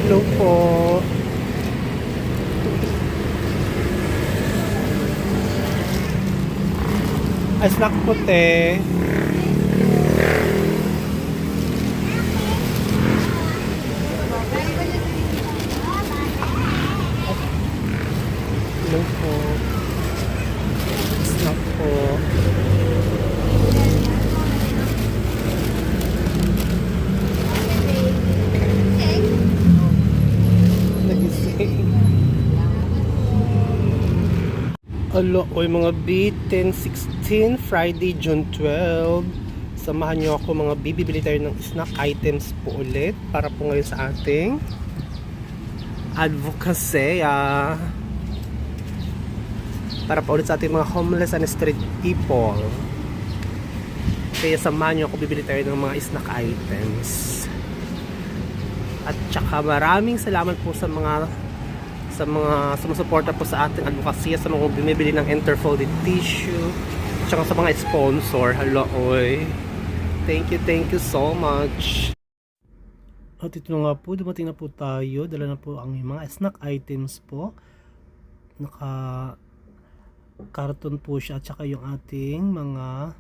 Hello po. Ay, snack puti. Hello po. Snack po. Nagising. Alo, oy mga B, 10-16, Friday, June 12. Samahan nyo ako mga B, bibili tayo ng snack items po ulit para po ngayon sa ating advocacy. Para pa ulit sa ating mga homeless and street people. Kaya samahan nyo ako, bibili tayo ng mga snack items. At saka maraming salamat po sa mga sumusuporta po sa ating advocacy, sa mga bumibili ng interfolded tissue, at saka sa mga sponsor. Hello, oy. Thank you so much. At ito na nga po, dumating na po tayo. Dala na po ang mga snack items po. Naka karton po siya, at saka yung ating mga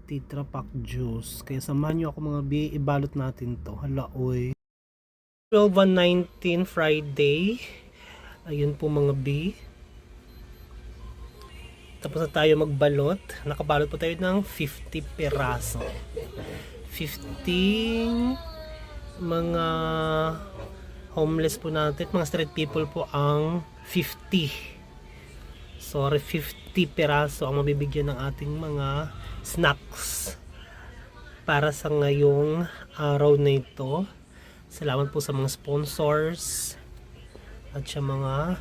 Tetra Pak juice. Kaya samahan nyo ako mga B, ibalot natin to. Hala oy. 12/19 Friday. Ayun po mga B. Tapos na tayo magbalot. Nakabalot po tayo ng 50 peraso. 15 mga homeless po natin, mga street people po ang 50. Sorry, 50 peraso ang mabibigyan ng ating mga snacks para sa ngayong araw na ito. Salamat po sa mga sponsors at sa mga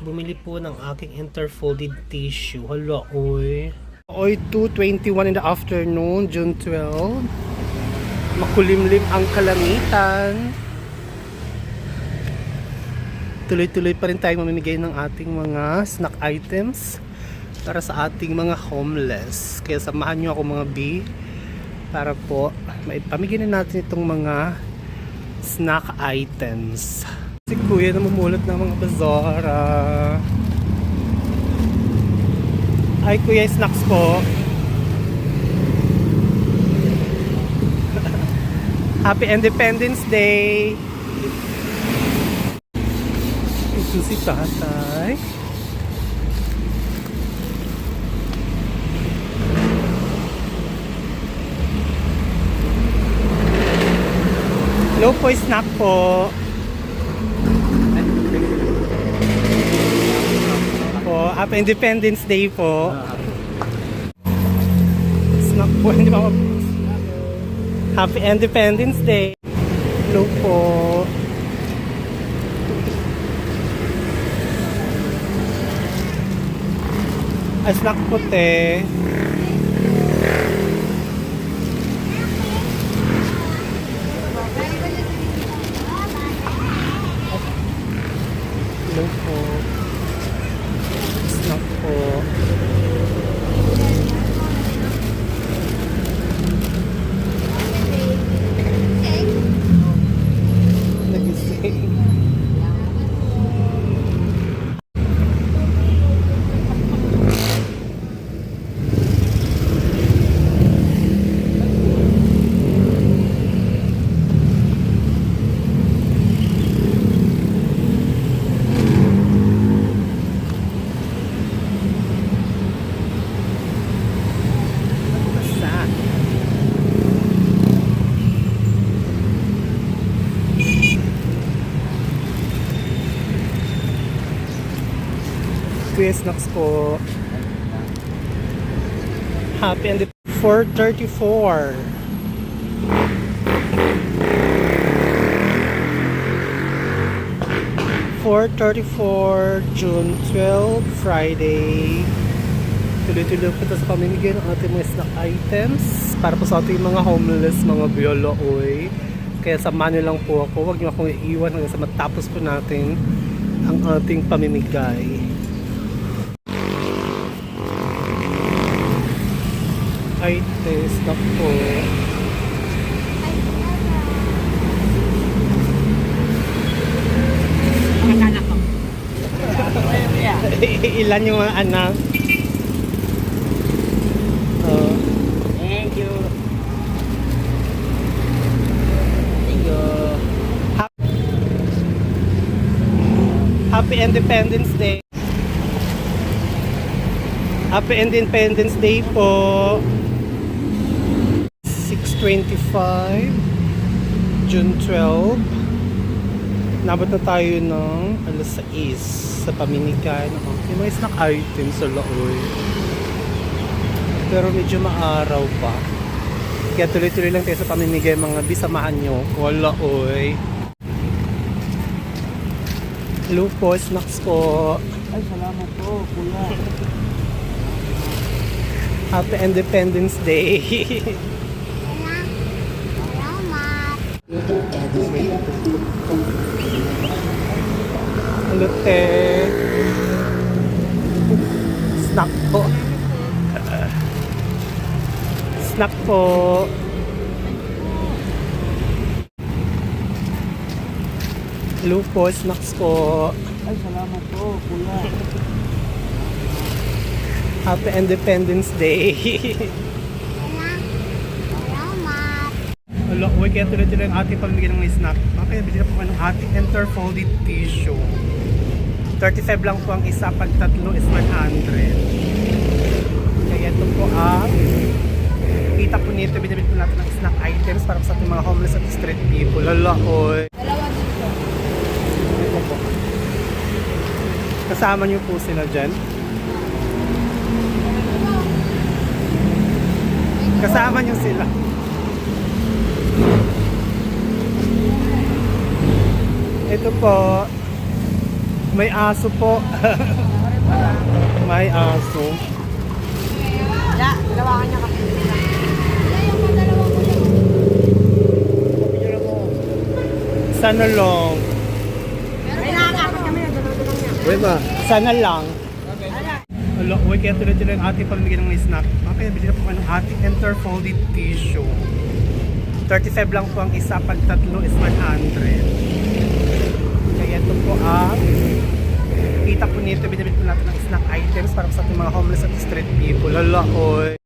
bumili po ng aking interfolded tissue. Hala, oy. Oy, 2:21 in the afternoon, June 12. Makulimlim ang kalangitan. Tuloy-tuloy pa rin tayo mamimigay ng ating mga snack items para sa ating mga homeless. Kaya samahan nyo ako mga B para po maipamigay na natin itong mga snack items. Si kuya namumulot ng mga bazara. Ay kuya, snacks po. Happy Independence Day. Ito si tatay. Hello po, snack po. Po, Happy Independence Day po. Snack po, hindi ba? Happy Independence Day. Hello po. Ay, snack puti. Hello po. Snack po. Nagising. Kuya snacks po. Happy and 4:34. June 12, Friday. Tuloy-tuloy po sa pamimigay ng ating mga snack items para po sa ating mga homeless, mga biolo oy. Kaya samahan niyo lang po ako. Huwag niyo akong iiwan hanggang sa matapos po natin ang ating pamimigay. Ay, test na po. Ilan yung mga anak? Oh. Thank you. Thank you. Happy Independence Day. Happy Independence Day po. 6:25 June 12. Nabot na tayo ng alas 6 sa paminikan. Yung mga snack items sa Laoy. Pero medyo maaraw pa. Kaya tuloy-tuloy lang tayo sa pamimigay mga bisamahan nyo. Wala oy. Hello po, snacks po. Ay, salamat po, kuya. Happy Independence Day. Hello, te. Snack po. Snack po. Hello po, snacks po. Ay, salamat po, kuya. Happy Independence Day. Hello, uy, kaya tuloy-tuloy ang ating pamimigay ng mga snack. Kaya bili na po kayo ng ating interfolded tissue. 35 lang po ang isa, pag tatlo is 100. Kaya ito po ang kita po nito, binibili po natin ng snack items para sa ating mga homeless at street people. Hala, oy. Ito po. Kasama niyo po sila dyan. Kasama niyo sila. Ito po. May aso po. May aso. Ya, dalawa niya kasi. Sana lang. May nakakapit kami na dalawa niya. Uy ba? Sana lang. Hello, uy, kaya tuloy-tuloy ang ating pamimigay ng mga snack. Kaya bili na po kayo ng ating interfolded tissue. 35 lang po ang isa, pag tatlo is 100. Kaya ito po ang kita po nito, binibili po natin ng snack items para sa ating mga homeless at street people. Hala, oy.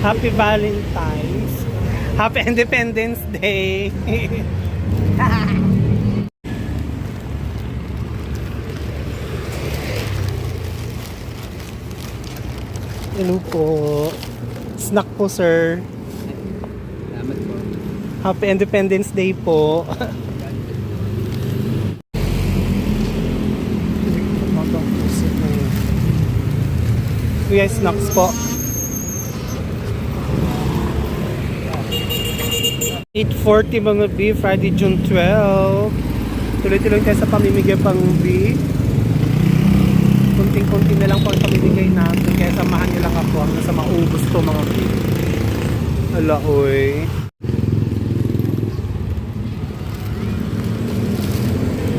Happy Valentine's. Happy Independence Day. Hello po. Snack po, sir. Salamat po. Happy Independence Day po. Kuya, snacks po. 8:40 mga B, Friday, June 12. Tuloy-tuloy tayo sa pamimigay pang B. Kunting-kunti na lang po ang pamimigay natin. Kaya samahan nyo lang ako hanggang sa maubos to mga B. Hala, oy.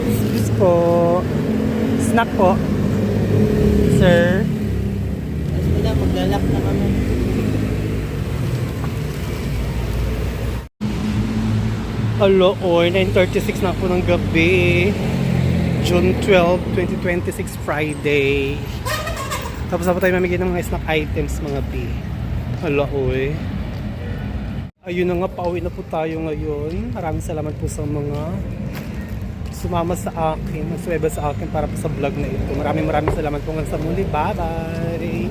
Excuse po. Snack po. Sir. Kasi na, maglalak na kami. Hello, oy, 9:36 na po ng gabi. June 12, 2026, Friday. Tapos na po tayo mamigay ng mga snack items, mga P. Hello, oy. Ayun na nga, pauwi na po tayo ngayon. Maraming salamat po sa mga sumama sa akin, nagsuweba sa akin para po sa vlog na ito. Maraming salamat po hanggang sa muli. Bye-bye!